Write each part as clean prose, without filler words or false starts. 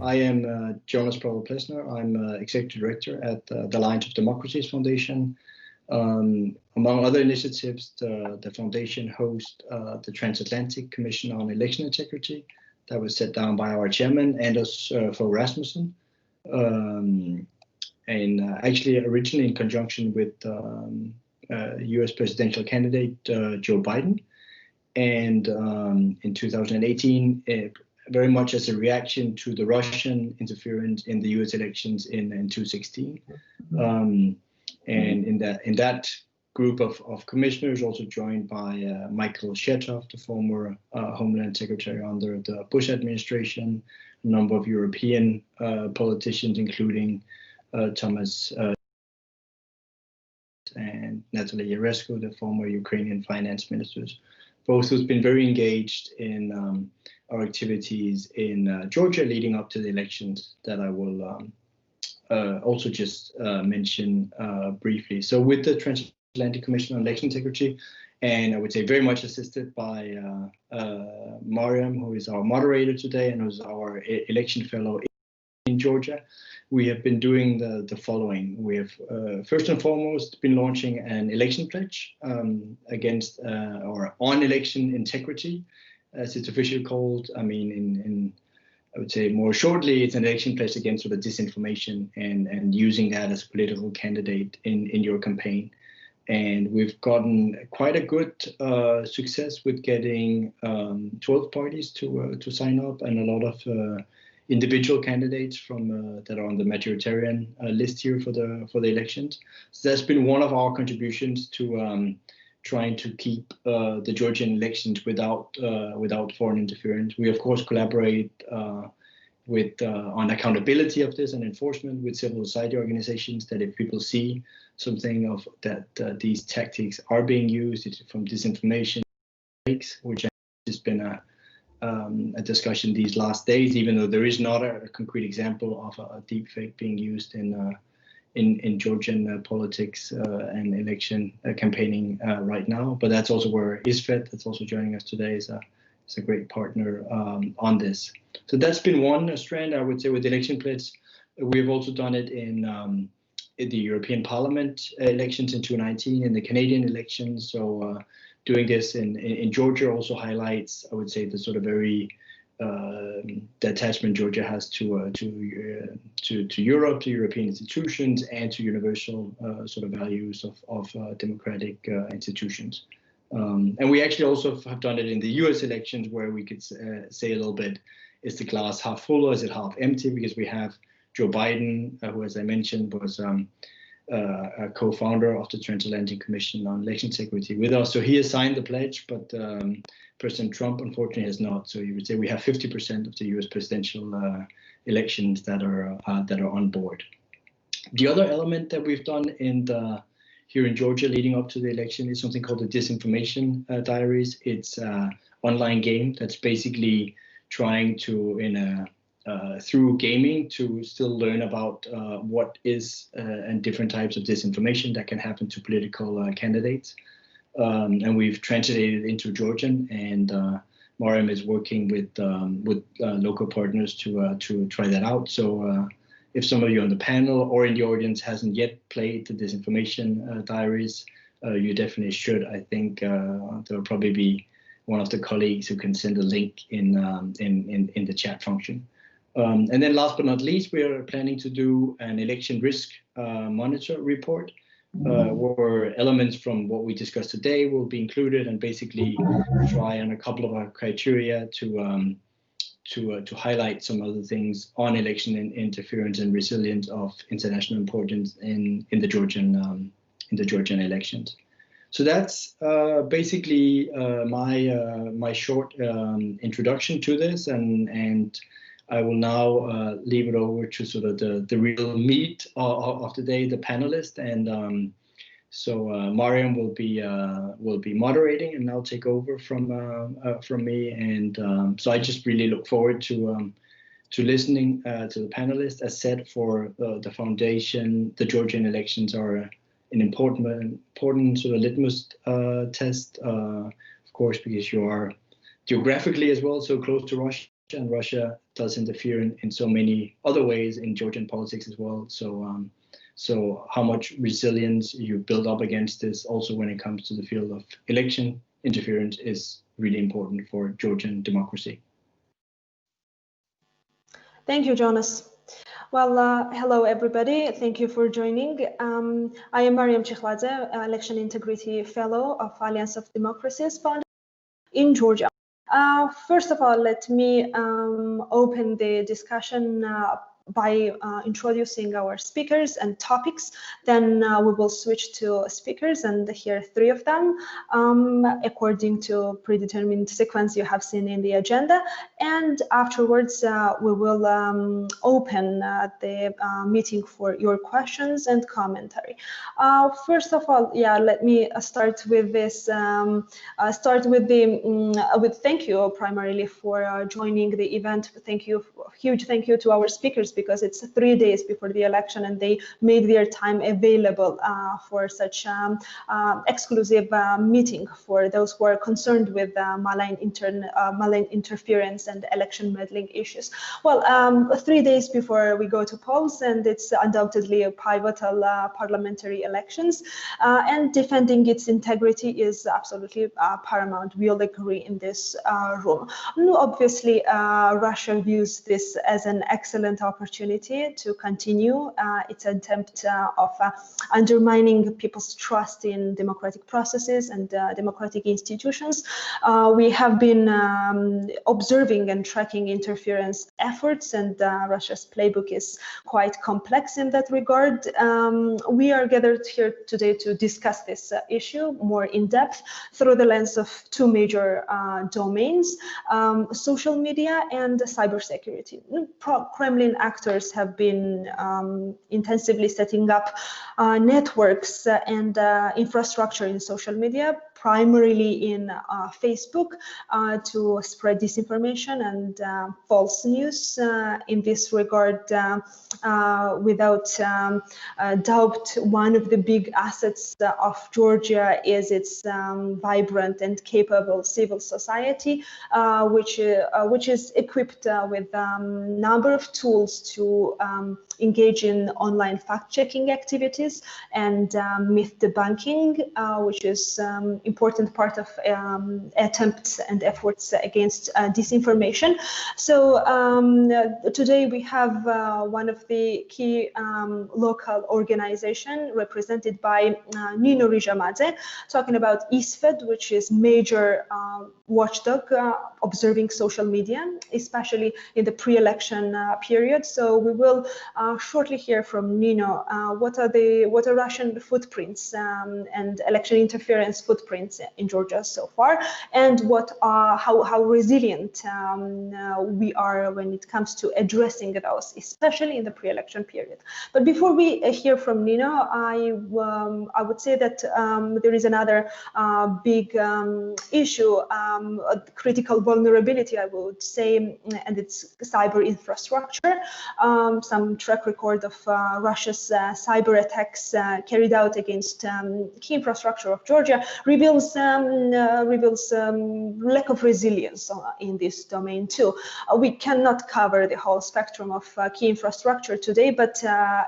I am Jonas Parello-Plesner. I'm Executive Director at the Alliance of Democracies Foundation. Among other initiatives, the foundation hosts the Transatlantic Commission on Election Integrity that was set down by our chairman, Anders Fogh Rasmussen, and actually originally in conjunction with US presidential candidate Joe Biden. And in 2018, very much as a reaction to the Russian interference in the US elections in 2016. And in that group of commissioners, also joined by Michael Chertoff, the former Homeland Secretary under the Bush administration, a number of European politicians, including Thomas and Natalia Yaresko, the former Ukrainian finance ministers, both who've been very engaged in our activities in Georgia leading up to the elections that I will also just mention briefly. So with the Transatlantic Commission on Election Integrity, and I would say very much assisted by Mariam, who is our moderator today and who's our election fellow in Georgia, we have been doing the following. We have first and foremost been launching an election pledge against or on election integrity, as it's officially called. I mean, I would say more shortly, it's an election pledge against sort of disinformation and using that as a political candidate in your campaign. And we've gotten quite a good success with getting 12 parties to sign up, and a lot of individual candidates from that are on the majoritarian list here for the elections. So that's been one of our contributions to trying to keep the Georgian elections without foreign interference. We of course collaborate with on accountability of this and enforcement with civil society organizations, that if people see something of that these tactics are being used from disinformation, which has been a discussion these last days, even though there is not a concrete example of a deep fake being used in Georgian politics and election campaigning right now. But that's also where ISFET, that's also joining us today, is a great partner on this. So that's been one strand, I would say, with the election pledge. We've also done it in the European Parliament elections in 2019, in the Canadian elections. So doing this in Georgia also highlights, I would say, the sort of very the attachment Georgia has to Europe, to European institutions, and to universal sort of values of democratic institutions. And we actually also have done it in the US elections, where we could say a little bit, is the glass half full or is it half empty? Because we have Joe Biden, who, as I mentioned, was a co-founder of the Transatlantic Commission on Election Integrity with us. So he has signed the pledge, but President Trump, unfortunately, has not. So you would say we have 50% of the US presidential elections that are on board. The other element that we've done here in Georgia leading up to the election is something called the Disinformation Diaries. It's an online game that's basically trying to, through gaming, to still learn about what is and different types of disinformation that can happen to political candidates. And we've translated it into Georgian, and Mariam is working with local partners to try that out. So if some of you on the panel or in the audience hasn't yet played the Disinformation Diaries, you definitely should. I think there'll probably be one of the colleagues who can send a link in the chat function. And then last but not least, we are planning to do an election risk monitor report, where elements from what we discussed today will be included, and basically try on a couple of our criteria to highlight some other things on election interference and resilience of international importance in the Georgian elections. So that's basically my short introduction to this, and I will now leave it over to sort of the real meat of the day, the panelists, and so Mariam will be moderating, and I'll take over from me, and so I just really look forward to listening to the panelists. As said, for the foundation, the Georgian elections are an important sort of litmus test, of course, because you are geographically as well so close to Russia. and Russia does interfere in so many other ways in Georgian politics as well. So how much resilience you build up against this, also when it comes to the field of election interference, is really important for Georgian democracy. Thank you, Jonas. Well, hello, everybody. Thank you for joining. I am Mariam Chikhaldze, Election Integrity Fellow of Alliance of Democracies Foundation in Georgia. First of all, let me open the discussion by introducing our speakers and topics. Then we will switch to speakers and hear 3 of them according to predetermined sequence you have seen in the agenda. And afterwards, we will open the meeting for your questions and commentary. First of all, let me start with this. With thank you primarily for joining the event. Huge thank you to our speakers, because it's 3 days before the election and they made their time available for such exclusive meeting for those who are concerned with malign interference and election meddling issues. Well, 3 days before we go to polls, and it's undoubtedly a pivotal parliamentary elections, and defending its integrity is absolutely paramount. We all agree in this room. Obviously, Russia views this as an excellent opportunity to continue its attempt of undermining people's trust in democratic processes and democratic institutions. We have been observing and tracking interference efforts, and Russia's playbook is quite complex in that regard. We are gathered here today to discuss this issue more in depth through the lens of 2 major domains, social media and cybersecurity. Kremlin actors have been intensively setting up networks and infrastructure in social media, primarily in Facebook, to spread disinformation and false news. In this regard, without doubt, one of the big assets of Georgia is its vibrant and capable civil society, which is equipped with a number of tools to engage in online fact-checking activities and myth debunking, which is important part of attempts and efforts against disinformation. So today we have one of the key local organization represented by Nino Rijamadze, talking about ISFED, which is major watchdog observing social media, especially in the pre-election period. So we will shortly hear from Nino what are Russian footprints and election interference footprints in Georgia so far, and how resilient we are when it comes to addressing those, especially in the pre-election period. But before we hear from Nino, I would say that there is another big issue, a critical vulnerability, I would say, and it's cyber infrastructure. Some track record of Russia's cyber attacks carried out against key infrastructure of Georgia reveals lack of resilience in this domain too. We cannot cover the whole spectrum of key infrastructure today, but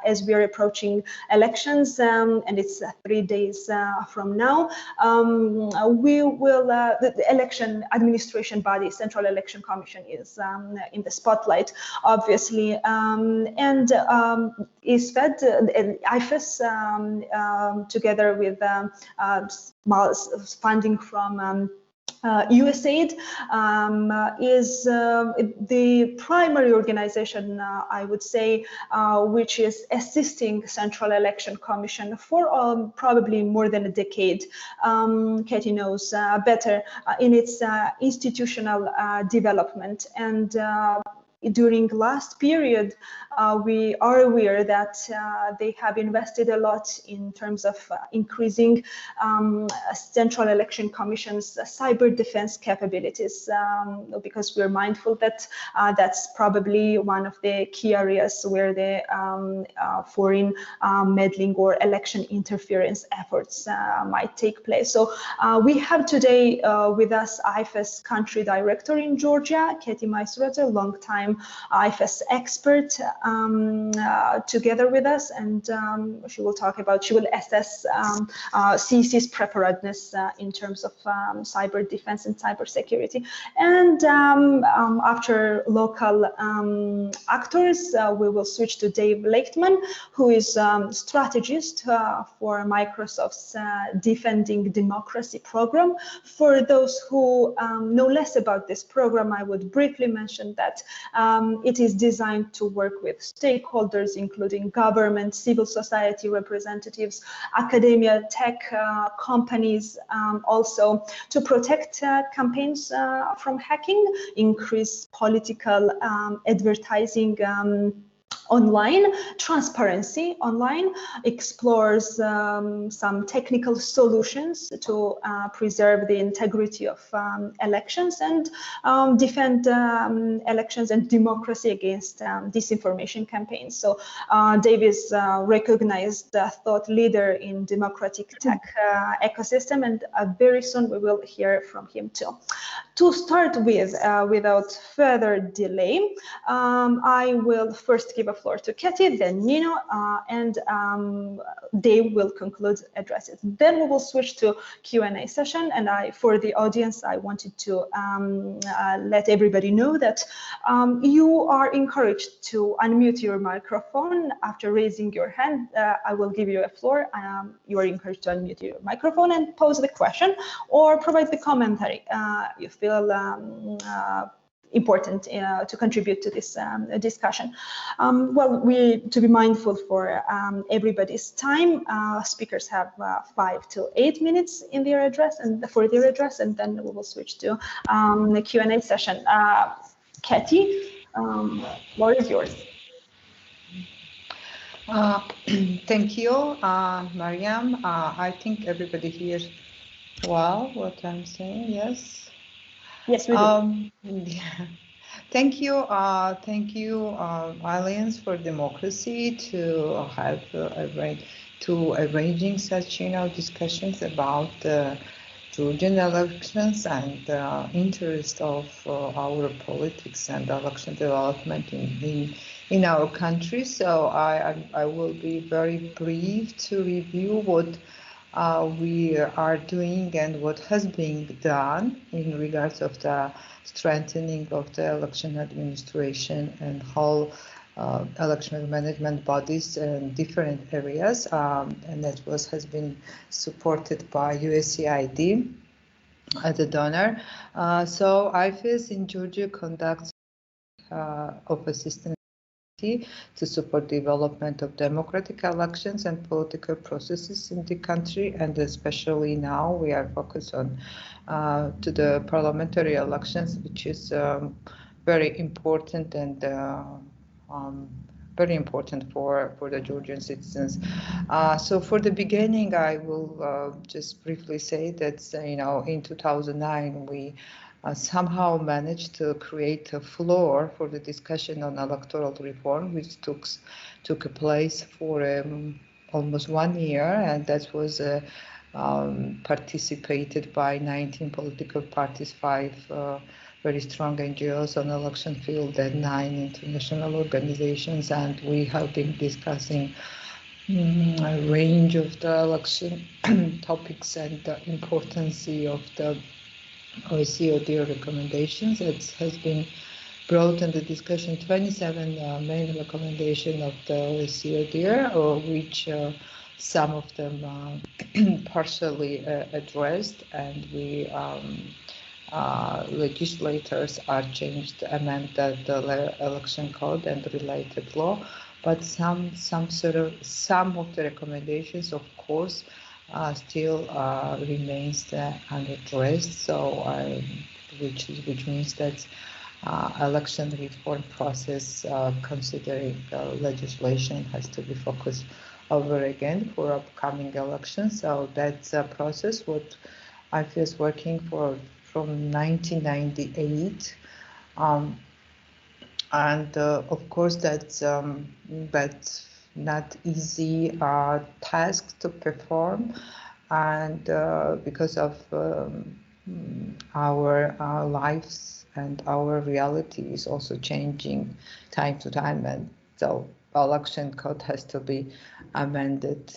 as we are approaching elections, and it's 3 days from now, we will, the election administration body, Central Election Commission, is in the spotlight, obviously, and ISFED and IFES, together with funding from USAID, is the primary organization, I would say, which is assisting Central Election Commission for probably more than a decade. Katie knows better in its institutional development, and during last period, we are aware that they have invested a lot in terms of increasing Central Election Commission's cyber defense capabilities, because we're mindful that that's probably one of the key areas where the foreign meddling or election interference efforts might take place. So we have today with us IFES country director in Georgia, Katie Maisurater, long-time IFES expert, together with us, and she will assess CEC's preparedness in terms of cyber defense and cyber security. And after local actors, we will switch to Dave Leichtman, who is strategist for Microsoft's Defending Democracy program. For those who know less about this program, I would briefly mention that it is designed to work with stakeholders, including government, civil society representatives, academia, tech companies, also to protect campaigns from hacking, increase political advertising online, transparency online, explores some technical solutions to preserve the integrity of elections and defend elections and democracy against disinformation campaigns. So Dave is a recognized thought leader in democratic tech ecosystem, and very soon we will hear from him too. To start with, without further delay, I will first give a floor to Katie, then Nino, and Dave will conclude addresses. Then we will switch to Q&A session. And for the audience, I wanted to let everybody know that you are encouraged to unmute your microphone after raising your hand. I will give you a floor. You are encouraged to unmute your microphone and pose the question or provide the commentary you feel important to contribute to this discussion. Well, to be mindful for everybody's time, speakers have 5 to 8 minutes in their address and then we will switch to the Q&A session. Katie, floor is yours. Thank you, Mariam. I think everybody hears well what I'm saying. Yes. Yes, we do. Yeah. Thank you, Alliance for Democracy, to have arranging such discussions about Georgian elections and interest of our politics and election development in our country. So I will be very brief to review what we are doing and what has been done in regards of the strengthening of the election administration and whole election management bodies in different areas, and that has been supported by USAID as a donor. So IFES in Georgia conducts of assistance to support development of democratic elections and political processes in the country, and especially now we are focused on to the parliamentary elections, which is very important and very important for the Georgian citizens. So for the beginning, I will just briefly say that in 2009 we somehow managed to create a floor for the discussion on electoral reform, which took place for almost 1 year, and that was participated by 19 political parties, 5 very strong NGOs on election field, and 9 international organizations, and we have been discussing a range of the election topics and the importance of the OSCE recommendations. It has been brought in the discussion 27 main recommendations of the OSCE, which some of them partially addressed, and we legislators are amend the election code and related law, but some of the recommendations, of course, still remains unaddressed. So, which means that election reform process, considering legislation has to be focused over again for upcoming elections. So that's a process what IFE is working for from 1998. And of course, that's not easy task to perform, and because of our lives and our reality is also changing time to time, and so election code has to be amended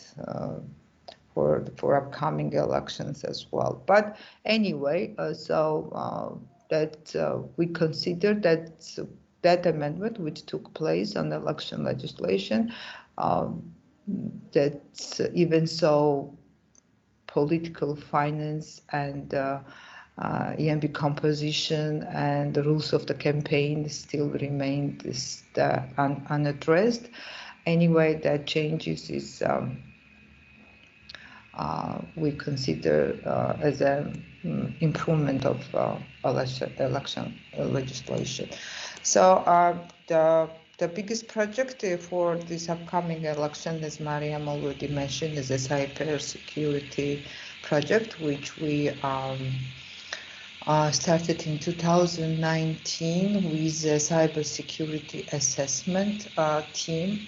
for upcoming elections as well. But anyway, we consider that that amendment which took place on election legislation, that even so political finance and EMB composition and the rules of the campaign still remain unaddressed. Anyway, that changes is we consider as an improvement of election legislation. So the biggest project for this upcoming election, as Mariam already mentioned, is a cyber security project, which we started in 2019 with a cybersecurity assessment team.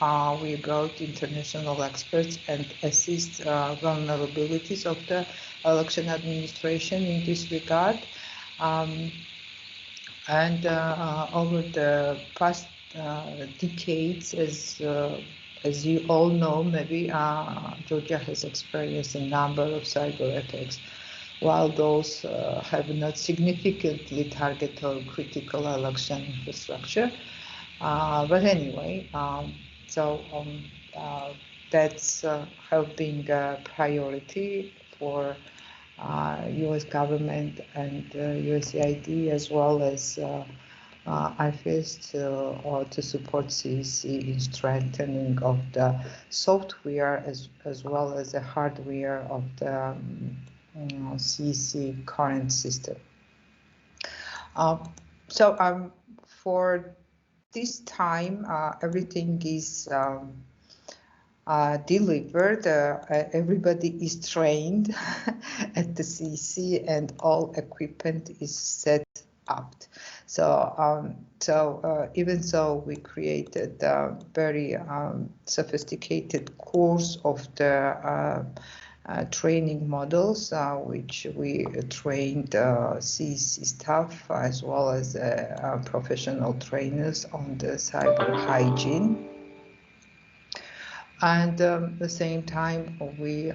We brought international experts and assist vulnerabilities of the election administration in this regard. And over the past decades, as you all know, maybe Georgia has experienced a number of cyber attacks. While those have not significantly targeted critical election infrastructure. But anyway, that's helping priority for U.S. government and USAID, as well as IFES to support CEC in strengthening of the software as well as the hardware of the CEC current system. For this time, everything is delivered. Everybody is trained at the CEC, and all equipment is set up. Even so, we created a very sophisticated course of the training models, which we trained CEC staff as well as professional trainers on the cyber hygiene. And at the same time, we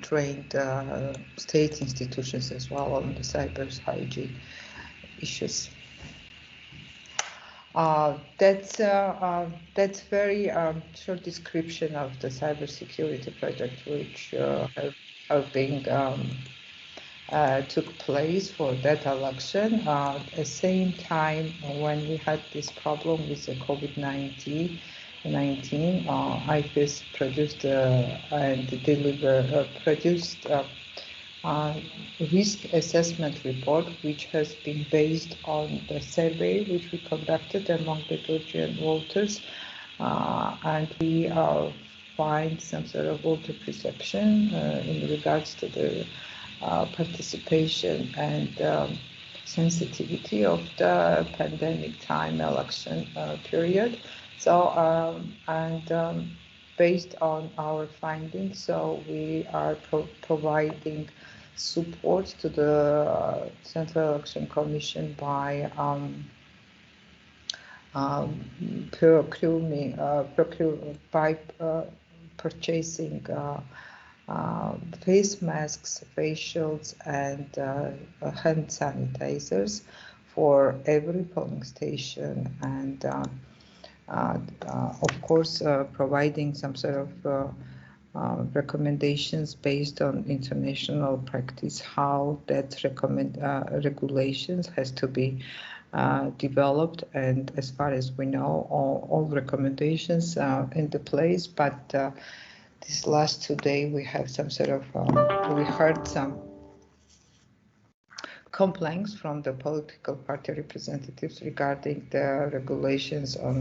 trained state institutions as well on the cyber hygiene issues. That's very short description of the cybersecurity project, which have been took place for that election. At the same time, when we had this problem with the COVID-19, IFES produced and produced risk assessment report, which has been based on the survey which we conducted among the Georgian voters, and we find some sort of voter perception in regards to the participation and sensitivity of the pandemic time election period. Based on our findings, so we are providing support to the Central Election Commission by purchasing face masks, face shields, and hand sanitizers for every polling station, and of course providing some sort of recommendations based on international practice, how that regulations has to be developed. And as far as we know, all recommendations in the place, but this last 2 days we have some sort of we heard some complaints from the political party representatives regarding the regulations on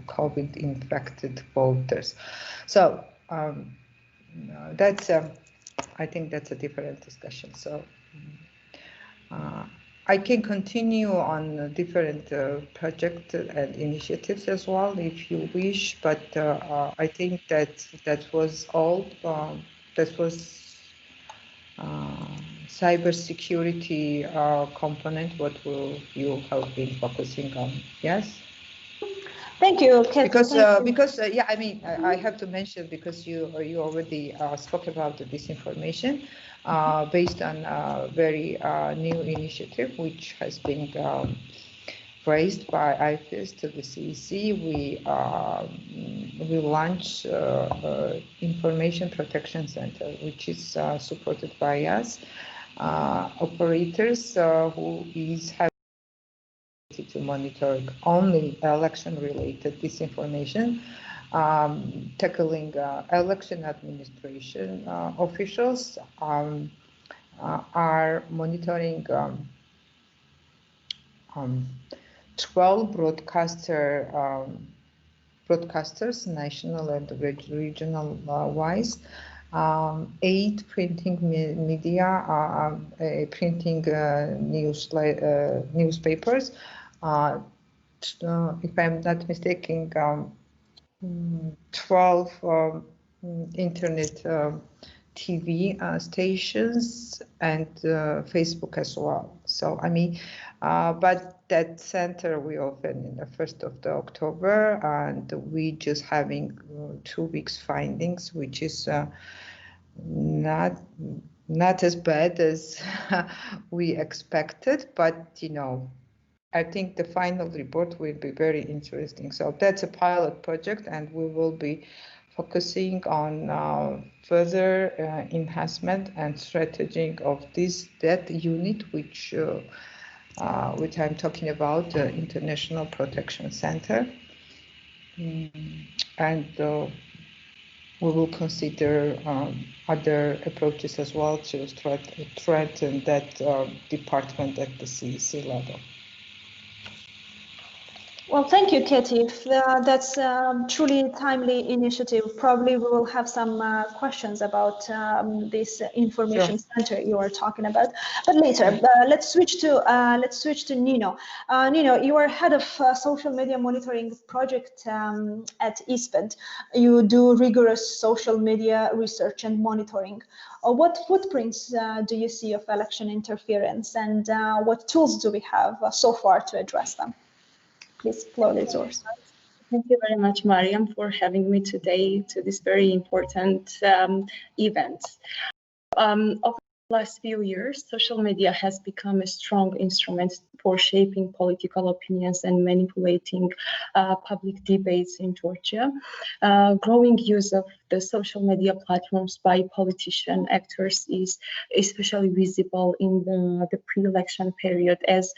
COVID-infected voters. So that's I think that's a different discussion. So I can continue on different projects and initiatives as well if you wish, but I think that was all. That was cybersecurity component, what you have been focusing on. Yes. Thank you, Katie. Because yeah, I mean, I have to mention, because you already spoke about the disinformation based on a very new initiative which has been raised by IFES to the CEC. We launched Information Protection Center, which is supported by us operators who is having to monitor only election-related disinformation, tackling election administration officials are monitoring 12 broadcasters, national and regional wise, 8 printing media, printing newspapers. If I'm not mistaken, 12 internet TV stations and Facebook as well. So I mean, but that center we opened in the 1st of October, and we just having 2 weeks findings, which is not as bad as we expected, but you know, I think the final report will be very interesting. So that's a pilot project, and we will be focusing on further enhancement and strategy of that unit, which I'm talking about, the International Protection Center, and we will consider other approaches as well to strengthen that department at the CEC level. Well, thank you, Katie. That's truly timely initiative. Probably we will have some questions about this information center you are talking about, but later. Let's switch to Nino. Nino, you are head of social media monitoring project at ISPED. You do rigorous social media research and monitoring. What footprints do you see of election interference, and what tools do we have so far to address them? Please, floor is yours. Thank you very much, Mariam, for having me today to this very important event. Over the last few years, social media has become a strong instrument for shaping political opinions and manipulating public debates in Georgia. Growing use of the social media platforms by politician actors is especially visible in the pre-election period, as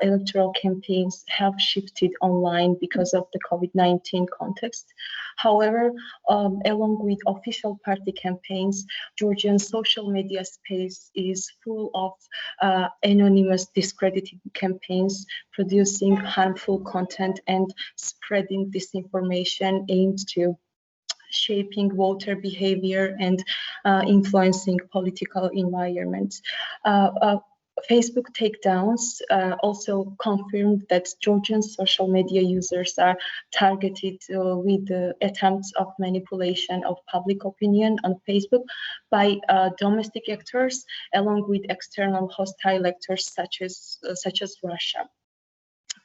electoral campaigns have shifted online because of the COVID-19 context. However, along with official party campaigns, Georgian social media space is full of anonymous discrediting campaigns producing harmful content and spreading disinformation aimed to shaping voter behavior and influencing political environments. Facebook takedowns also confirmed that Georgian social media users are targeted with attempts of manipulation of public opinion on Facebook by domestic actors, along with external hostile actors such as Russia.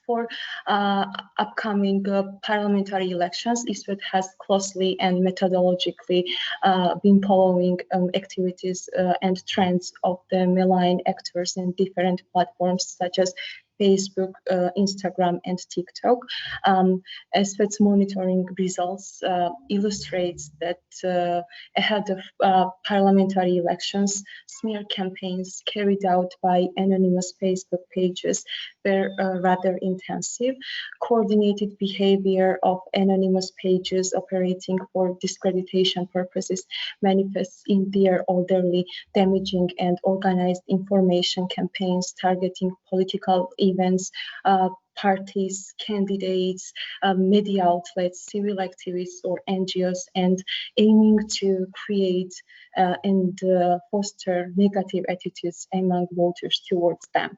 For upcoming parliamentary elections, ISPED has closely and methodologically been following activities and trends of the malign actors in different platforms such as Facebook, Instagram, and TikTok. SFET's monitoring results illustrates that ahead of parliamentary elections, smear campaigns carried out by anonymous Facebook pages were rather intensive. Coordinated behavior of anonymous pages operating for discreditation purposes manifests in their orderly, damaging, and organized information campaigns targeting political events, parties, candidates, media outlets, civil activists, or NGOs, and aiming to create and foster negative attitudes among voters towards them.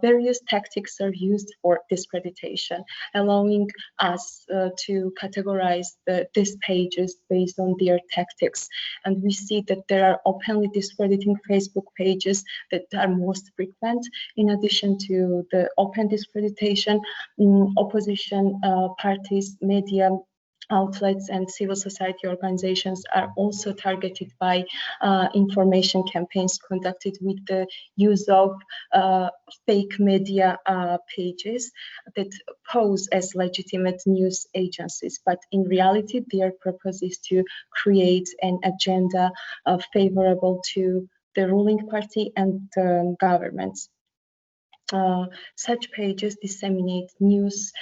Various tactics are used for discreditation, allowing us to categorize these pages based on their tactics. And we see that there are openly discrediting Facebook pages that are most frequent. In addition to the open discreditation, opposition parties, media outlets, and civil society organizations are also targeted by information campaigns conducted with the use of fake media pages that pose as legitimate news agencies, but in reality their purpose is to create an agenda favorable to the ruling party and governments. Such pages disseminate news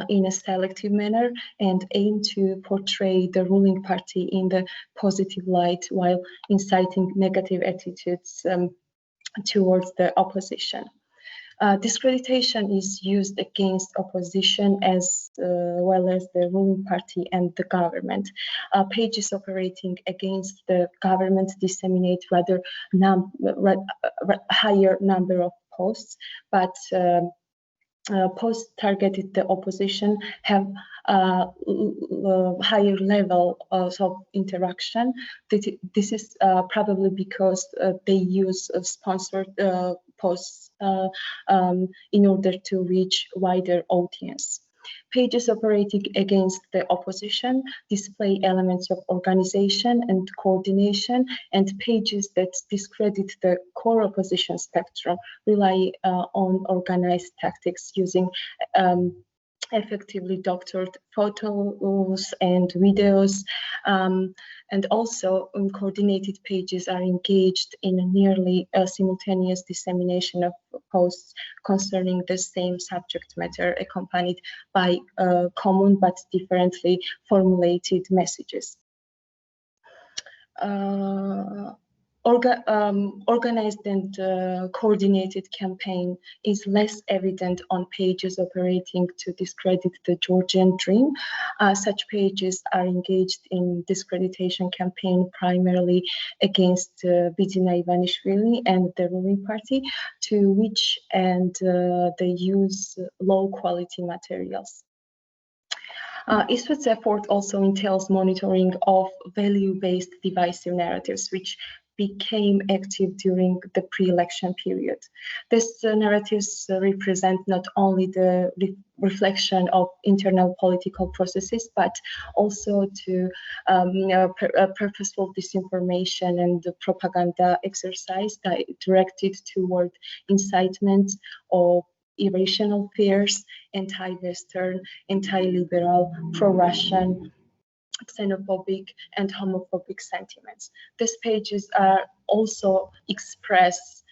in a selective manner and aim to portray the ruling party in the positive light while inciting negative attitudes towards the opposition. Discreditation is used against opposition as well as the ruling party and the government. Pages operating against the government disseminate rather higher number of posts, but posts targeted the opposition have higher level of interaction. This is probably because they use sponsored posts in order to reach wider audience. Pages operating against the opposition display elements of organization and coordination, and pages that discredit the core opposition spectrum rely on organized tactics using effectively doctored photos and videos, and also coordinated pages are engaged in a nearly simultaneous dissemination of posts concerning the same subject matter accompanied by common but differently formulated messages. Organized and coordinated campaign is less evident on pages operating to discredit the Georgian dream. Such pages are engaged in discreditation campaign primarily against Bidzina Ivanishvili and the ruling party, to which end they use low quality materials. ISFET's effort also entails monitoring of value-based divisive narratives, which became active during the pre-election period. These narratives represent not only the reflection of internal political processes, but also to purposeful disinformation and propaganda exercise directed toward incitement of irrational fears, anti-Western, anti-liberal, pro-Russian, xenophobic, and homophobic sentiments. These pages are also express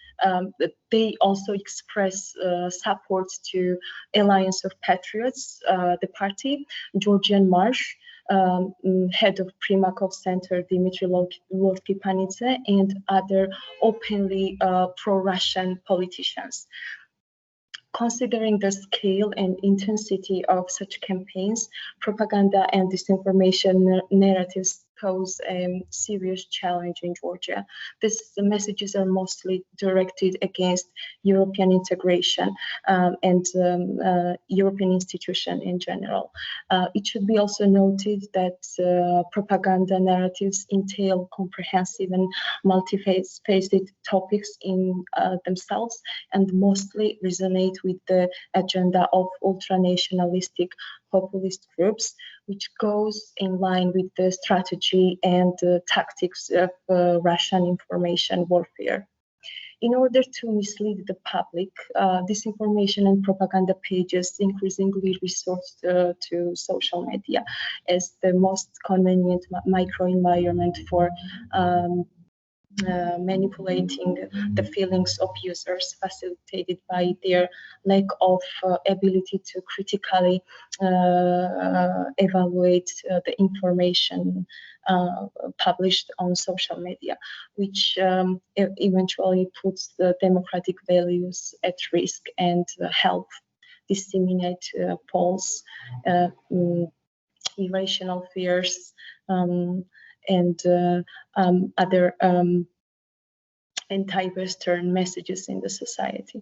support to Alliance of Patriots, the party, Georgian Marsh, head of Primakov Center, Dmitry Lorkipanidze, and other openly pro-Russian politicians. Considering the scale and intensity of such campaigns, propaganda and disinformation narratives pose a serious challenge in Georgia. These messages are mostly directed against European integration and European institutions in general. It should be also noted that propaganda narratives entail comprehensive and multifaceted topics in themselves and mostly resonate with the agenda of ultranationalistic populist groups, which goes in line with the strategy and tactics of Russian information warfare. In order to mislead the public, disinformation and propaganda pages increasingly resort to social media as the most convenient microenvironment for manipulating the feelings of users, facilitated by their lack of ability to critically evaluate the information published on social media, which eventually puts the democratic values at risk and help disseminate false, irrational fears, and other anti-Western messages in the society.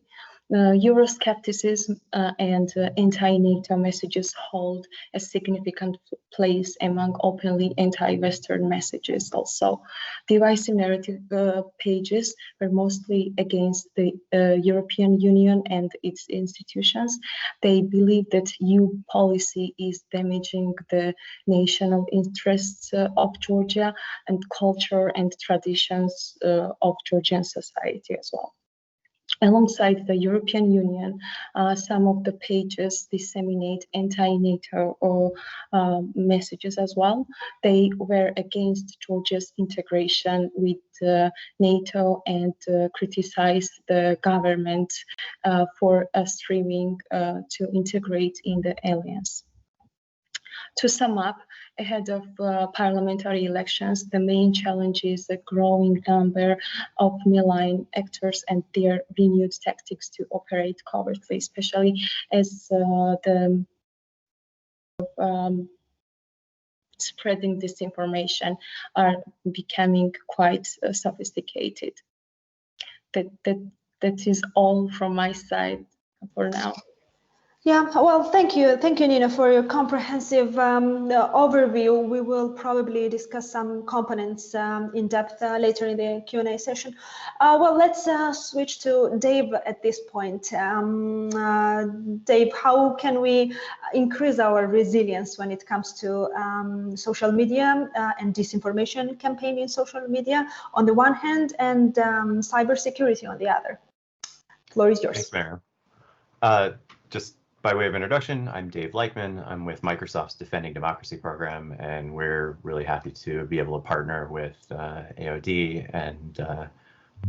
Euroscepticism and anti-NATO messages hold a significant place among openly anti-Western messages also. Divisive narrative pages were mostly against the European Union and its institutions. They believe that EU policy is damaging the national interests of Georgia and culture and traditions of Georgian society as well. Alongside the European Union, some of the pages disseminate anti-NATO messages as well. They were against Georgia's integration with NATO and criticized the government for striving to integrate in the alliance. To sum up, ahead of parliamentary elections, the main challenge is a growing number of malign actors and their renewed tactics to operate covertly, especially as the spreading disinformation are becoming quite sophisticated. That is all from my side for now. Yeah, well, thank you, Nina, for your comprehensive overview. We will probably discuss some components in depth later in the Q&A session. Well, let's switch to Dave at this point. Dave, how can we increase our resilience when it comes to social media and disinformation campaign in social media on the one hand, and cybersecurity on the other? The floor is yours. Thanks, Mariam. Just by way of introduction, I'm Dave Leichtman. I'm with Microsoft's Defending Democracy program, and we're really happy to be able to partner with AOD and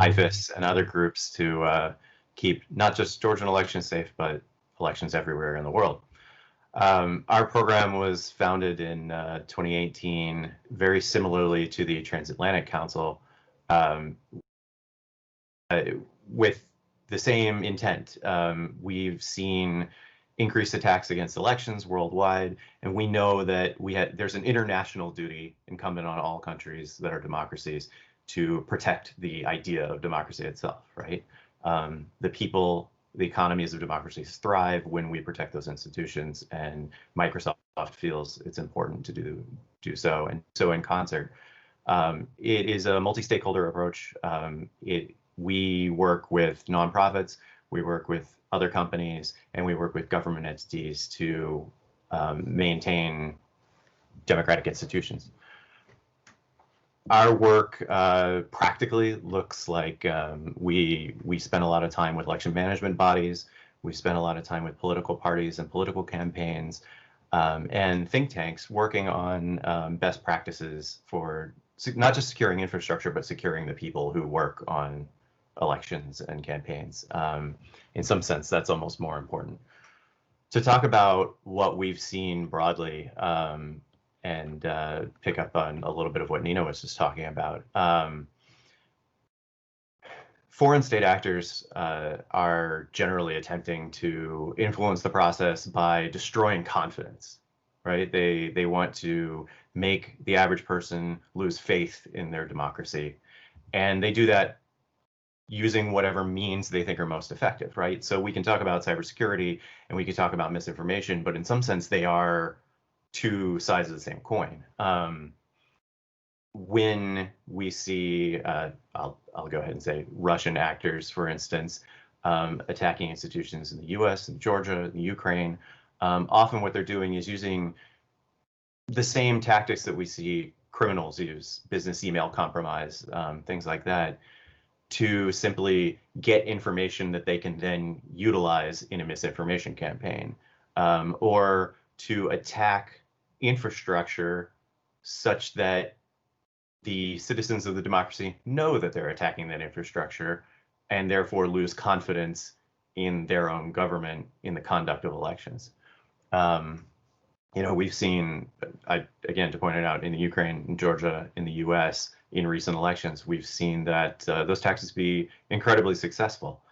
IFIS and other groups to keep not just Georgian elections safe, but elections everywhere in the world. Our program was founded in 2018, very similarly to the Transatlantic Council, with the same intent. We've seen increased attacks against elections worldwide, and we know that there's an international duty incumbent on all countries that are democracies to protect the idea of democracy itself, right? The people, the economies of democracies thrive when we protect those institutions, and Microsoft feels it's important to do so, and so in concert. It is a multi-stakeholder approach. We work with nonprofits, we work with other companies, and we work with government entities to maintain democratic institutions. Our work practically looks like we spend a lot of time with election management bodies, we spend a lot of time with political parties and political campaigns, and think tanks working on best practices for not just securing infrastructure, but securing the people who work on elections and campaigns. In some sense, that's almost more important. To talk about what we've seen broadly and pick up on a little bit of what Nina was just talking about. Foreign state actors are generally attempting to influence the process by destroying confidence, right? They want to make the average person lose faith in their democracy. And they do that using whatever means they think are most effective, right? So we can talk about cybersecurity and we can talk about misinformation, but in some sense they are two sides of the same coin. When we see, I'll go ahead and say Russian actors, for instance, attacking institutions in the US, in Georgia, in Ukraine, often what they're doing is using the same tactics that we see criminals use, business email compromise, things like that, to simply get information that they can then utilize in a misinformation campaign, or to attack infrastructure such that the citizens of the democracy know that they're attacking that infrastructure and therefore lose confidence in their own government in the conduct of elections. We've seen, again, to point it out, in the Ukraine, in Georgia, in the US, in recent elections, we've seen that those tactics be incredibly successful.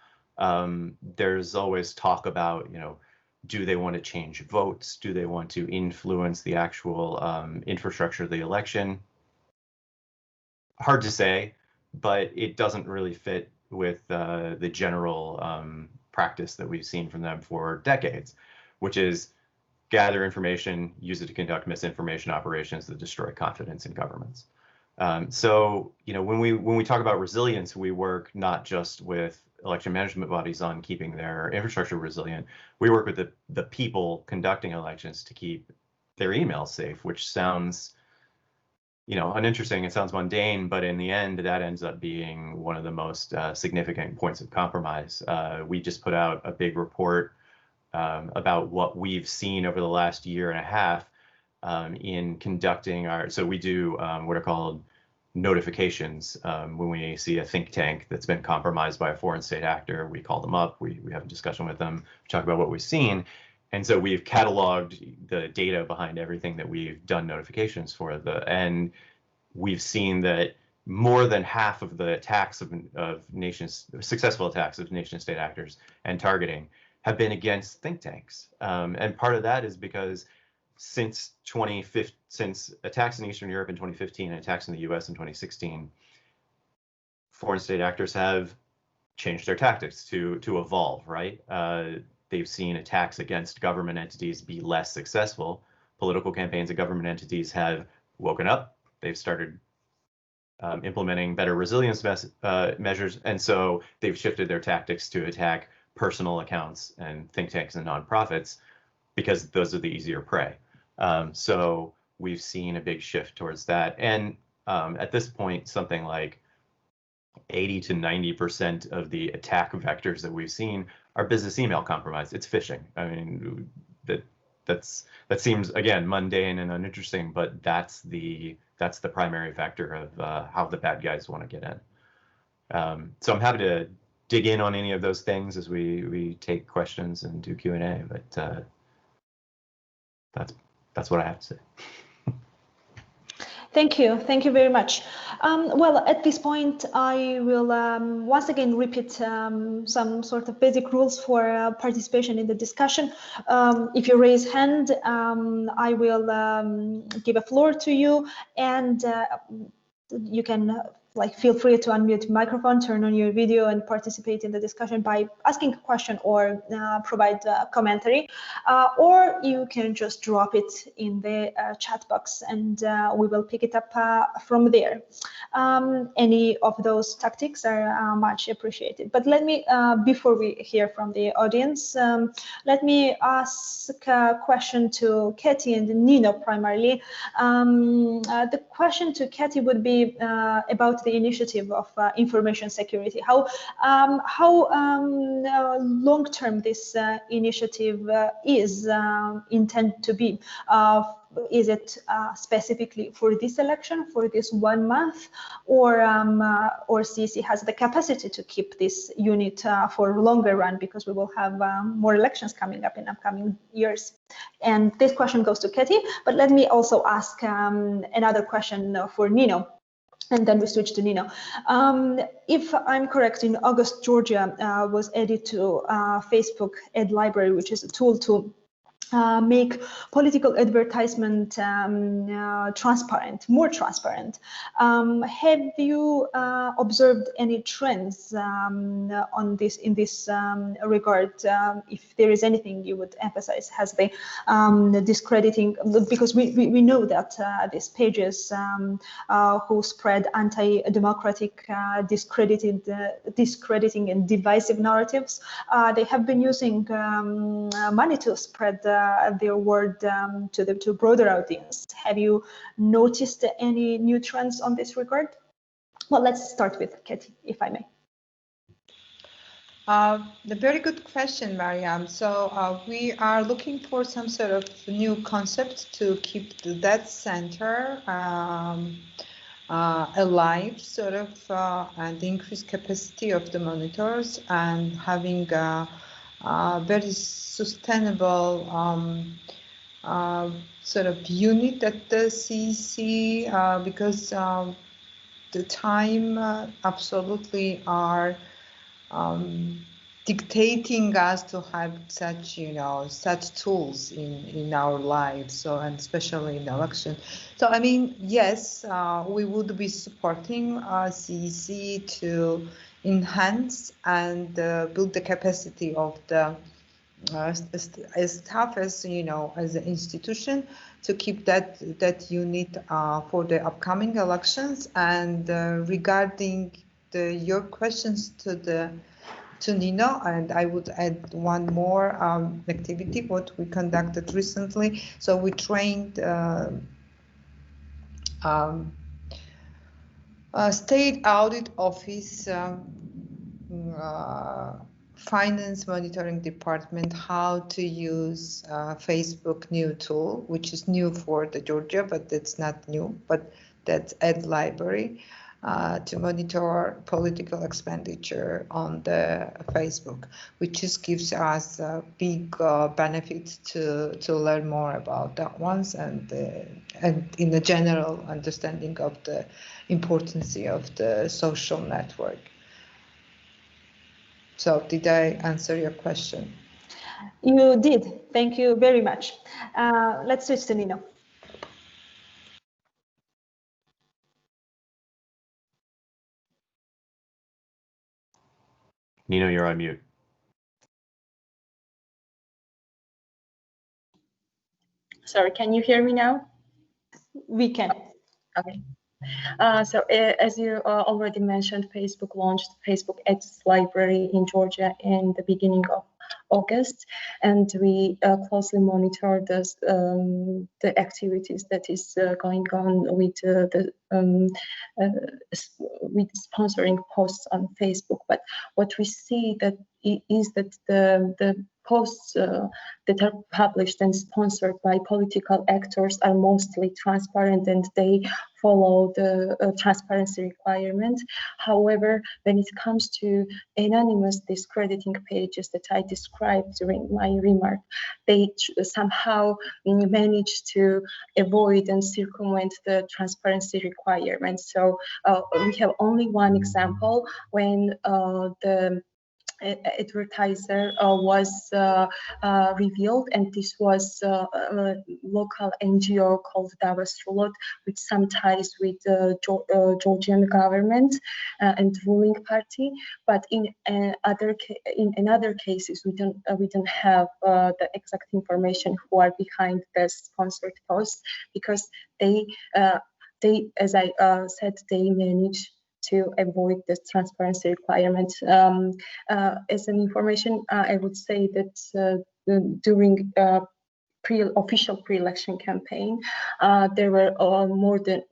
There's always talk about, do they want to change votes? Do they want to influence the actual infrastructure of the election? Hard to say, but it doesn't really fit with the general practice that we've seen from them for decades, which is gather information, use it to conduct misinformation operations that destroy confidence in governments. So, when we talk about resilience, we work not just with election management bodies on keeping their infrastructure resilient. We work with the people conducting elections to keep their emails safe, which sounds, uninteresting. It sounds mundane, but in the end, that ends up being one of the most significant points of compromise. We just put out a big report about what we've seen over the last year and a half in conducting so we do what are called notifications. When we see a think tank that's been compromised by a foreign state actor, we call them up, we have a discussion with them, talk about what we've seen. And so we've cataloged the data behind everything that we've done notifications for, and we've seen that more than half of the attacks of successful attacks of nation state actors and targeting have been against think tanks. And part of that is because since attacks in Eastern Europe in 2015 and attacks in the US in 2016, foreign state actors have changed their tactics to evolve, right? They've seen attacks against government entities be less successful. Political campaigns and government entities have woken up. They've started implementing better resilience measures, and so they've shifted their tactics to attack personal accounts and think tanks and nonprofits because those are the easier prey. So we've seen a big shift towards that. And at this point, something like 80 to 90% of the attack vectors that we've seen are business email compromise. It's phishing. I mean, that seems, again, mundane and uninteresting, but that's the primary factor of how the bad guys want to get in. So I'm happy to dig in on any of those things as we take questions and do Q&A, but that's what I have to say. Thank you very much. Well, at this point, I will once again repeat some sort of basic rules for participation in the discussion. If you raise hand, I will give a floor to you, and you can feel free to unmute microphone, turn on your video, and participate in the discussion by asking a question or provide commentary, or you can just drop it in the chat box, and we will pick it up from there. Any of those tactics are much appreciated. But let me, before we hear from the audience, let me ask a question to Katie and Nino primarily. The question to Katie would be about the initiative of information security. How long-term this initiative is intended to be? Is it specifically for this election, for this 1 month, or CEC has the capacity to keep this unit for longer run, because we will have more elections coming up in upcoming years? And this question goes to Katie, but let me also ask another question for Nino, and then we switch to Nino. If I'm correct, in August, Georgia was added to Facebook Ad Library, which is a tool to make political advertisement transparent, more transparent. Have you observed any trends on this in this regard? If there is anything you would emphasize, has the discrediting, because we know that these pages who spread anti-democratic, discrediting and divisive narratives, they have been using money to spread their word to broader audience. Have you noticed any new trends on this regard? Well, let's start with Katie, if I may. The very good question, Mariam. So we are looking for some sort of new concept to keep that center alive, sort of, and increase capacity of the monitors and having a very sustainable sort of unit at the CEC, because the time absolutely are dictating us to have such, such tools in our lives. So, and especially in election. So, I mean, yes, we would be supporting CEC to enhance and build the capacity of the staff, as as an institution, to keep that unit for the upcoming elections. And regarding your questions to Nino, and I would add one more activity what we conducted recently. So we trained State Audit Office Finance Monitoring Department how to use Facebook new tool, which is new for the Georgia, but it's not new, but that's Ad Library, to monitor political expenditure on the Facebook, which just gives us a big benefit to learn more about that ones, and in the general understanding of the importance of the social network. So did I answer your question? You did. Thank you very much. Let's switch to Nino. Nino, you're on mute. Sorry, can you hear me now? We can. Okay. So as you already mentioned, Facebook launched Facebook Ads Library in Georgia in the beginning of August, and we closely monitor the activities that is going on with with sponsoring posts on Facebook. But what we see that is that the posts that are published and sponsored by political actors are mostly transparent, and they follow the transparency requirement. However, when it comes to anonymous discrediting pages that I described during my remark, they somehow manage to avoid and circumvent the transparency requirements. So we have only one example when the advertiser was revealed, and this was a local NGO called Davos Rulot, with some ties with the Georgian government and ruling party. But in other cases, we don't have the exact information who are behind the sponsored posts, because they as I said, they manage to avoid the transparency requirement. As an information, I would say that during official pre-election campaign, there were more than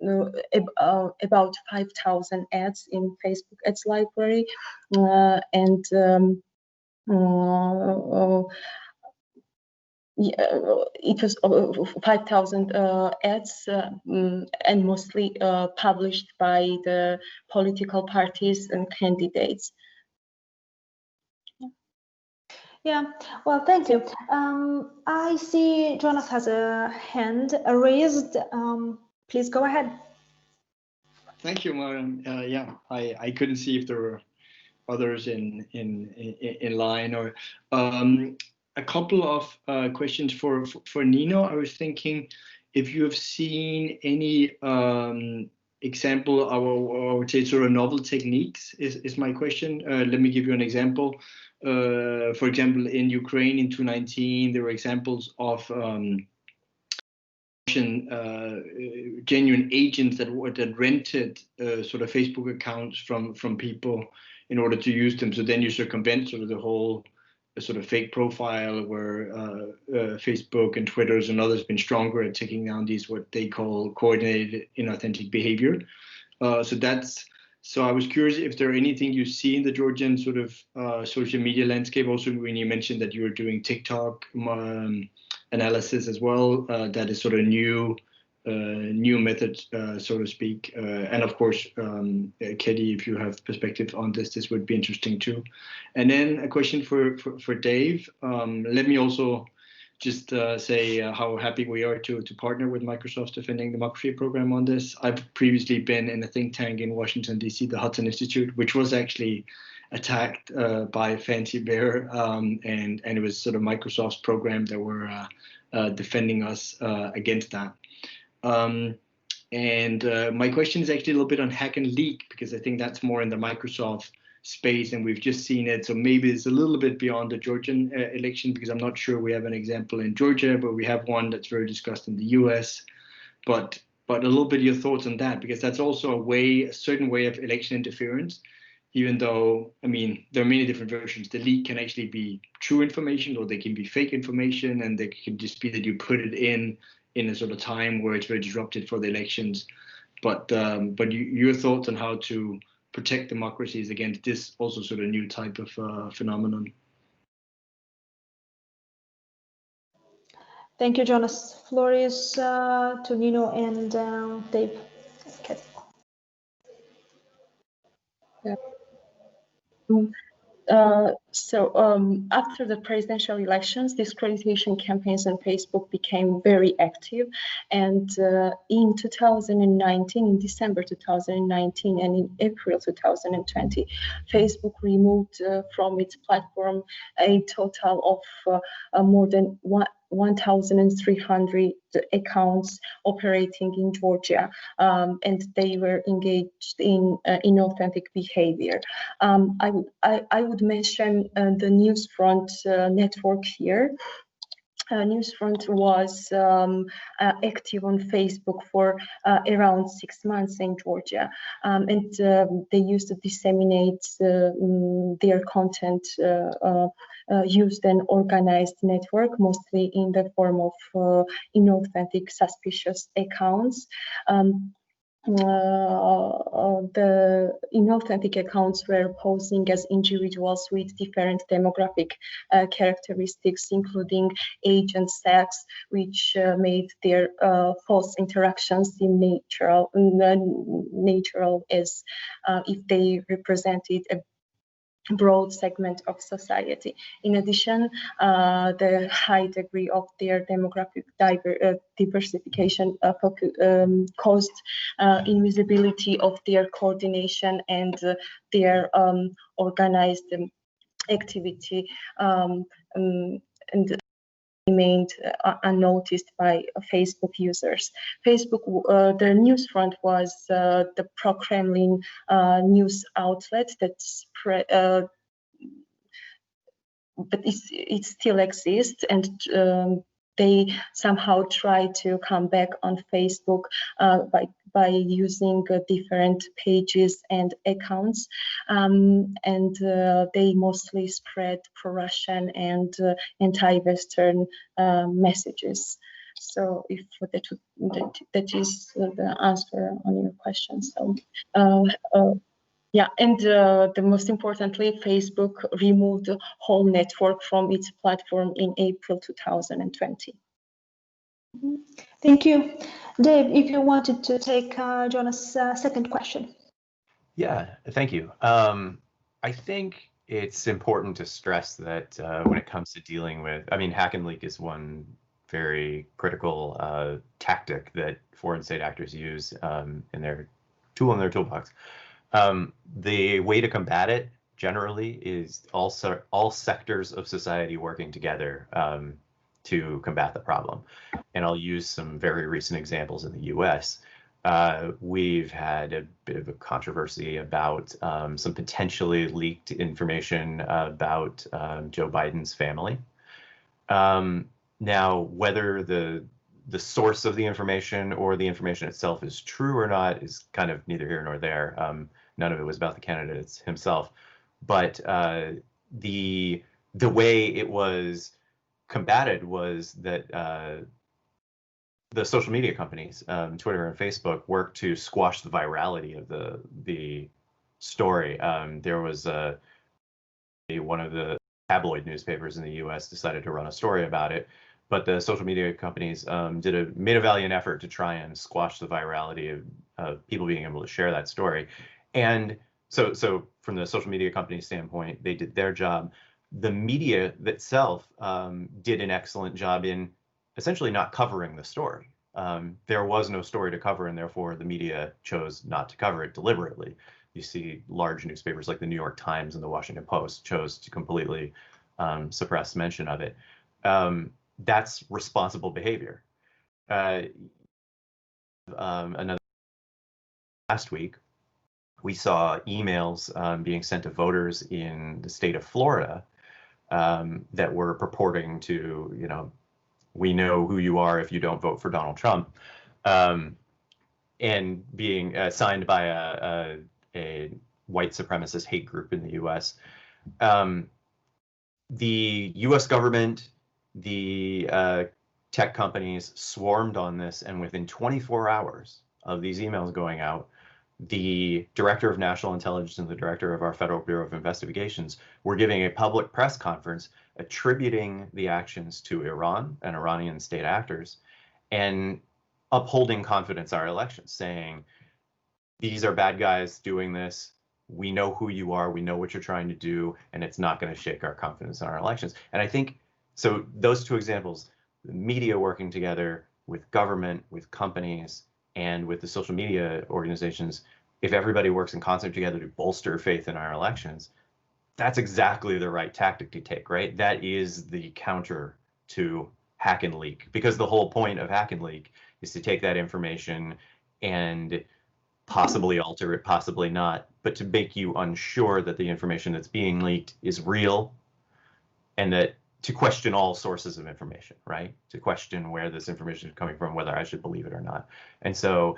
about 5,000 ads in Facebook Ads Library, and it was 5,000 ads, and mostly published by the political parties and candidates. Yeah, well, thank you. I see Jonas has a hand raised. Please go ahead. Thank you, Mariam. Yeah, I couldn't see if there were others in line, or a couple of questions for Nino. I was thinking if you have seen any example of, I would say, sort of novel techniques is my question. Let me give you an example. For example, in Ukraine in 2019, there were examples of genuine agents that rented sort of Facebook accounts from people in order to use them. So then you circumvent sort of the whole sort of fake profile, where Facebook and Twitter and others have been stronger at taking down these what they call coordinated inauthentic behavior. So that's So I was curious if there anything you see in the Georgian sort of social media landscape. Also, when you mentioned that you were doing TikTok analysis as well, that is sort of new method, so to speak. And of course, Katie, if you have perspective on this would be interesting too. And then a question for Dave. Let me also just say how happy we are to partner with Microsoft's Defending Democracy program on this. I've previously been in a think tank in Washington, D.C., the Hudson Institute, which was actually attacked by Fancy Bear, and it was sort of Microsoft's program that were defending us against that. My question is actually a little bit on hack and leak, because I think that's more in the Microsoft space, and we've just seen it. So maybe it's a little bit beyond the Georgian election, because I'm not sure we have an example in Georgia, but we have one that's very discussed in the US. But a little bit your thoughts on that, because that's also a certain way of election interference, even though, I mean, there are many different versions. The leak can actually be true information, or they can be fake information, and they can just be that you put it in a sort of time where it's very disrupted for the elections. But your thoughts on how to protect democracies against this also sort of new type of phenomenon. Thank you, Jonas. Floor is to Nino and Dave. Okay. Yeah. After the presidential elections, discreditation campaigns on Facebook became very active. And in 2019, in December 2019 and in April 2020, Facebook removed from its platform a total of more than 1,300 accounts operating in Georgia, and they were engaged in inauthentic behavior. I would mention the Newsfront network here. Newsfront was active on Facebook for around 6 months in Georgia, and they used to disseminate their content, used an organized network, mostly in the form of inauthentic, suspicious accounts. The inauthentic accounts were posing as individuals with different demographic characteristics, including age and sex, which made their false interactions seem natural, as if they represented a broad segment of society. In addition, the high degree of their demographic diversification caused invisibility of their coordination and their organized activity, and remained unnoticed by Facebook users. Facebook, the Newsfront was the pro-Kremlin news outlet that spread, but it still exists, and they somehow try to come back on Facebook by using different pages and accounts, and they mostly spread pro-Russian and anti-Western messages. So if that is the answer on your question. So yeah, and the most importantly, Facebook removed the whole network from its platform in April 2020. Thank you. Dave, if you wanted to take Jonas' second question. Yeah, thank you. I think it's important to stress that when it comes to dealing with, I mean, hack and leak is one very critical tactic that foreign state actors use in their toolbox. The way to combat it generally is also all sectors of society working together to combat the problem. And I'll use some very recent examples in the US. We've had a bit of a controversy about some potentially leaked information about Joe Biden's family. Now, whether the source of the information or the information itself is true or not is kind of neither here nor there. None of it was about the candidate himself, but the way it was combated was that the social media companies, Twitter and Facebook, worked to squash the virality of the story. There was one of the tabloid newspapers in the U.S. decided to run a story about it, but the social media companies made a valiant effort to try and squash the virality of people being able to share that story. And so from the social media company standpoint, they did their job. The media itself did an excellent job in essentially not covering the story. There was no story to cover, and therefore the media chose not to cover it deliberately. You see large newspapers like the New York Times and the Washington Post chose to completely suppress mention of it. That's responsible behavior. Another last week, we saw emails being sent to voters in the state of Florida that were purporting to, we know who you are if you don't vote for Donald Trump, and being signed by a white supremacist hate group in the U.S. The U.S. government, the tech companies swarmed on this, and within 24 hours of these emails going out, the director of national intelligence and the director of our Federal Bureau of Investigations were giving a public press conference attributing the actions to Iran and Iranian state actors and upholding confidence in our elections, saying, these are bad guys doing this. We know who you are. We know what you're trying to do, and it's not going to shake our confidence in our elections. And I think, so those two examples, the media working together with government, with companies, and with the social media organizations, if everybody works in concert together to bolster faith in our elections, that's exactly the right tactic to take, right? That is the counter to hack and leak, because the whole point of hack and leak is to take that information and possibly alter it, possibly not, but to make you unsure that the information that's being leaked is real, and that to question all sources of information, right? To question where this information is coming from, whether I should believe it or not. And so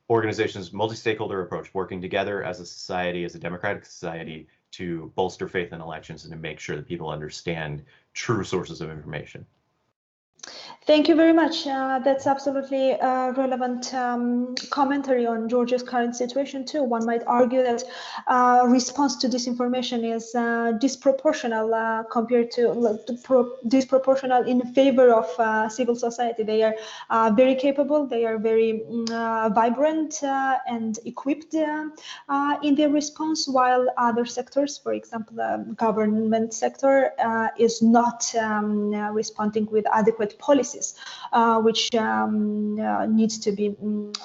organizations, multi-stakeholder approach, working together as a society, as a democratic society, to bolster faith in elections and to make sure that people understand true sources of information. Thank you very much. That's absolutely relevant commentary on Georgia's current situation too. One might argue that response to disinformation is disproportional compared to disproportional in favor of civil society. They are very capable. They are very vibrant and equipped in their response, while other sectors, for example, the government sector, is not responding with adequate policies, which needs to be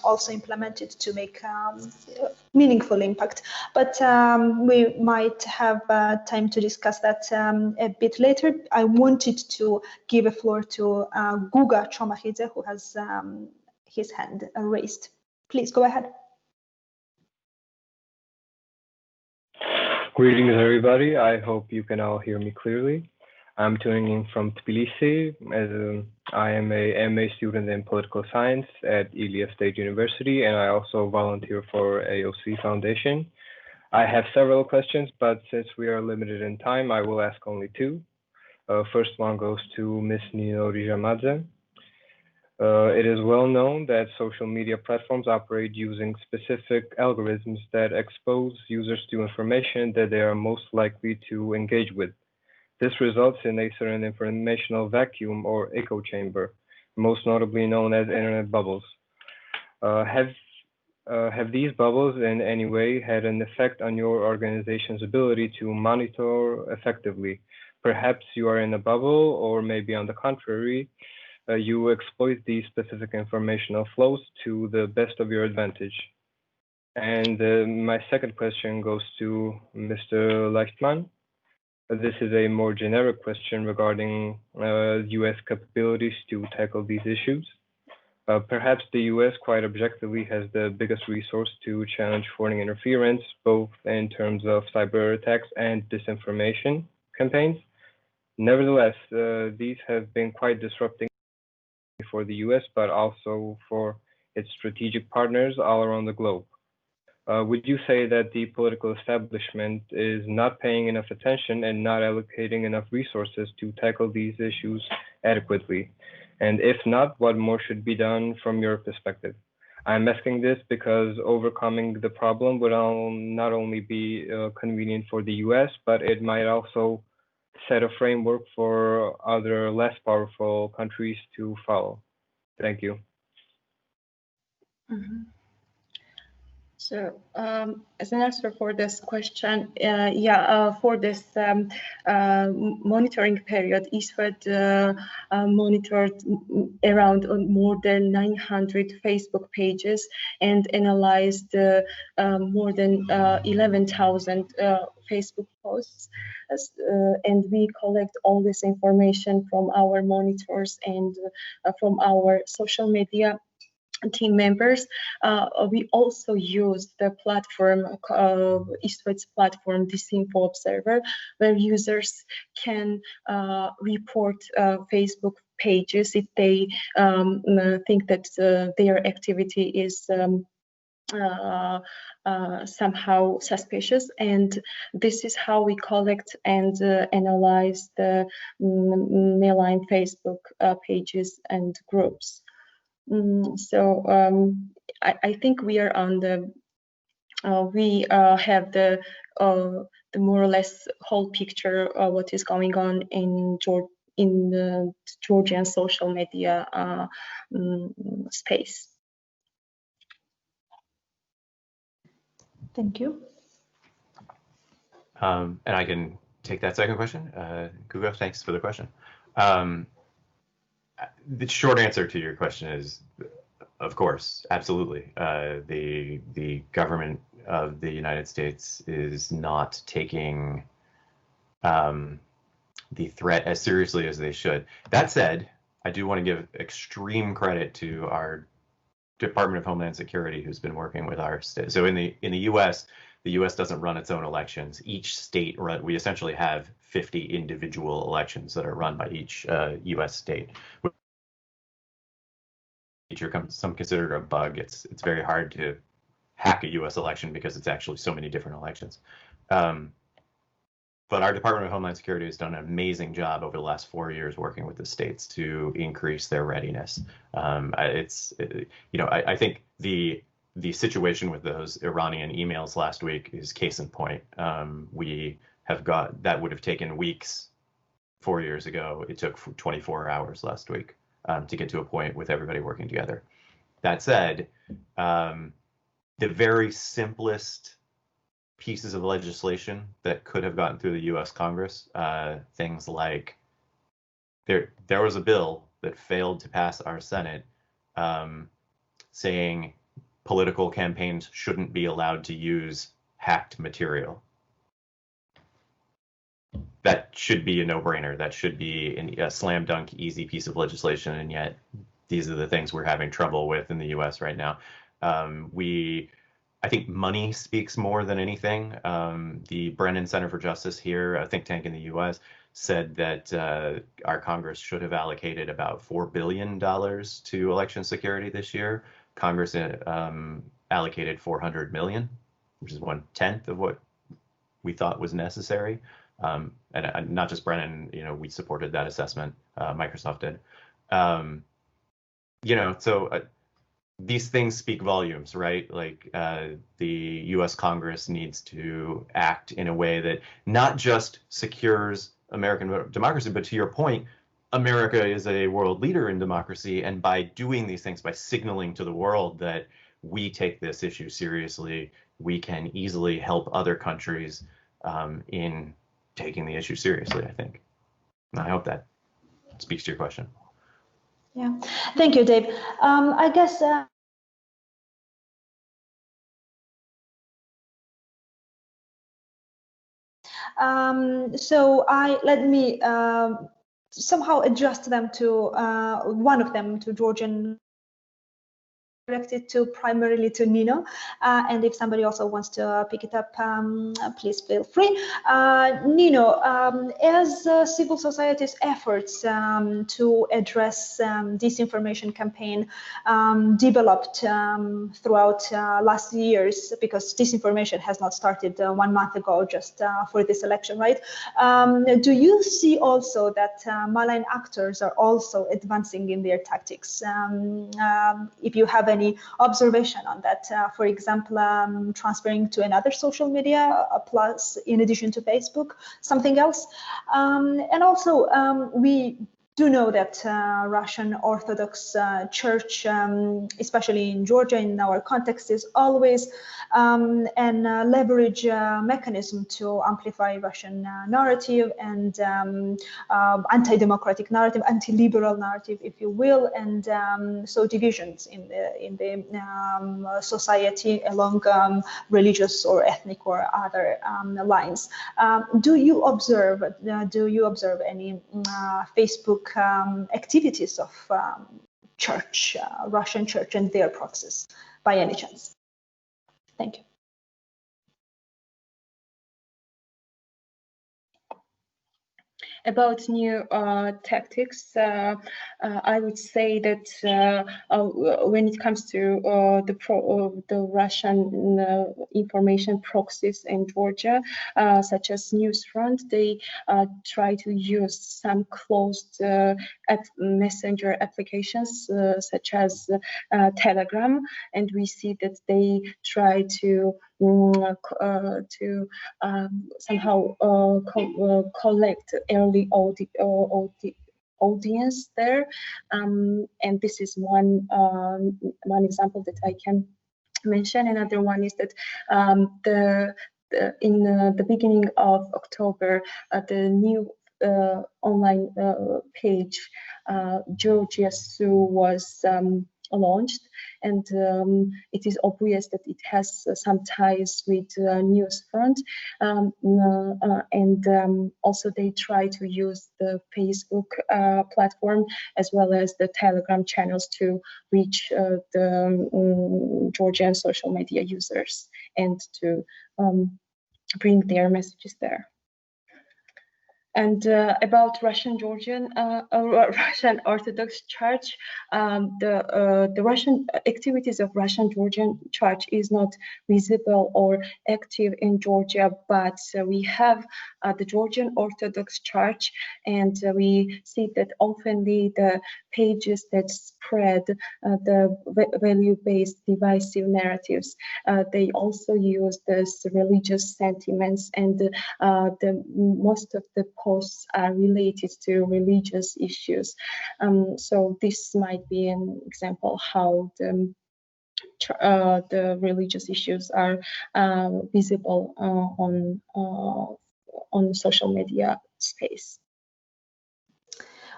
also implemented to make meaningful impact. But we might have time to discuss that a bit later. I wanted to give a floor to Guga Chomahidze, who has his hand raised. Please go ahead. Greetings, everybody. I hope you can all hear me clearly. I'm tuning in from Tbilisi, as I am a MA student in political science at Ilia State University, and I also volunteer for AOC Foundation. I have several questions, but since we are limited in time, I will ask only two. First one goes to Ms. Nino Rijamadze. It is well known that social media platforms operate using specific algorithms that expose users to information that they are most likely to engage with. This results in a certain informational vacuum or echo chamber, most notably known as internet bubbles. Have these bubbles in any way had an effect on your organization's ability to monitor effectively? Perhaps you are in a bubble, or maybe on the contrary, you exploit these specific informational flows to the best of your advantage. And my second question goes to Mr. Leichtman. This is a more generic question regarding US capabilities to tackle these issues. Perhaps the US quite objectively has the biggest resource to challenge foreign interference, both in terms of cyber attacks and disinformation campaigns. Nevertheless, these have been quite disrupting for the US, but also for its strategic partners all around the globe. Would you say that the political establishment is not paying enough attention and not allocating enough resources to tackle these issues adequately? And if not, what more should be done from your perspective? I'm asking this because overcoming the problem will not only be convenient for the US, but it might also set a framework for other less powerful countries to follow. Thank you. Mm-hmm. So as an answer for this question, for this monitoring period, ISFED monitored around more than 900 Facebook pages and analyzed more than 11,000 Facebook posts. And we collect all this information from our monitors and from our social media team members. We also use the platform, ISFED's platform, Disinfo Observer, where users can report Facebook pages if they think that their activity is somehow suspicious, and this is how we collect and analyze the malign Facebook pages and groups. I think we are on the we have the more or less whole picture of what is going on in the Georgian social media space. Thank you. And I can take that second question. Guga, thanks for the question. The short answer to your question is, of course, absolutely. The government of the United States is not taking the threat as seriously as they should. That said, I do want to give extreme credit to our Department of Homeland Security, who's been working with our state. So in the U.S., the U.S. doesn't run its own elections. Each state we essentially have 50 individual elections that are run by each U.S. state. Some consider it a bug. It's very hard to hack a U.S. election because it's actually so many different elections. But our Department of Homeland Security has done an amazing job over the last 4 years working with the states to increase their readiness. I think the situation with those Iranian emails last week is case in point. We have got, that would have taken weeks 4 years ago. It took 24 hours last week to get to a point with everybody working together. That said, the very simplest pieces of legislation that could have gotten through the U.S. Congress, things like there was a bill that failed to pass our Senate saying political campaigns shouldn't be allowed to use hacked material. That should be a no-brainer. That should be a slam dunk, easy piece of legislation, and yet these are the things we're having trouble with in the U.S. right now. I think money speaks more than anything. The Brennan Center for Justice here, a think tank in the U.S., said that our Congress should have allocated about $4 billion to election security this year. Congress allocated $400 million, which is 1/10 of what we thought was necessary. And not just Brennan, we supported that assessment. Microsoft did. These things speak volumes, right? Like the U.S. Congress needs to act in a way that not just secures American democracy, but to your point, America is a world leader in democracy. And by doing these things, by signaling to the world that we take this issue seriously, we can easily help other countries in taking the issue seriously, I think. And I hope that speaks to your question. Yeah, thank you, Dave. I guess let me somehow adjust them to one of them to Georgian, directed to primarily to Nino, and if somebody also wants to pick it up, please feel free. Nino, as civil society's efforts to address disinformation campaign developed throughout last years, because disinformation has not started 1 month ago just for this election, right? Do you see also that malign actors are also advancing in their tactics? If you have any any observation on that? For example, transferring to another social media, plus in addition to Facebook, something else? And also, we do know that Russian Orthodox Church, especially in Georgia, in our context, is always an leverage mechanism to amplify Russian narrative and anti-democratic narrative, anti-liberal narrative, if you will, and so divisions in the society along religious or ethnic or other lines. Do you observe any Facebook activities of church, Russian church and their proxies by any chance? Thank you. About new tactics, I would say that when it comes to the Russian information proxies in Georgia, such as Newsfront, they try to use some closed messenger applications such as Telegram, and we see that they try to somehow collect early audience there, and this is one example that I can mention. Another one is that in the beginning of October, the new online page Georgia Sue was launched, and it is obvious that it has some ties with Newsfront, and also they try to use the Facebook platform as well as the Telegram channels to reach the Georgian social media users and to bring their messages there. And about Russian Orthodox Church, the Russian activities of Russian Georgian Church is not visible or active in Georgia, but we have the Georgian Orthodox Church, and we see that oftenly the pages that spread the value-based divisive narratives, they also use this religious sentiments, and most of the posts are related to religious issues. So this might be an example how the religious issues are visible on social media space.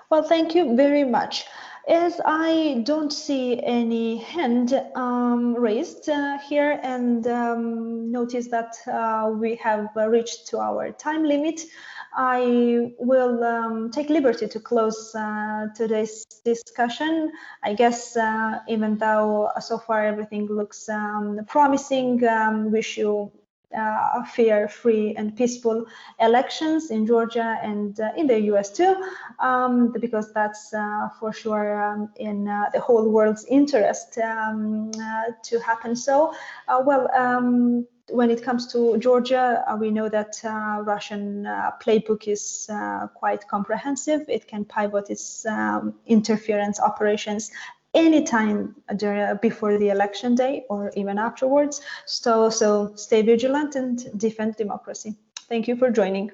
Well, thank you very much. As I don't see any hand raised here, and notice that we have reached to our time limit, I will take liberty to close today's discussion. I guess even though so far everything looks promising, wish you fair, free, and peaceful elections in Georgia and in the US too, because that's for sure in the whole world's interest to happen so. When it comes to Georgia, we know that Russian playbook is quite comprehensive. It can pivot its interference operations anytime before the election day or even afterwards. So stay vigilant and defend democracy. Thank you for joining.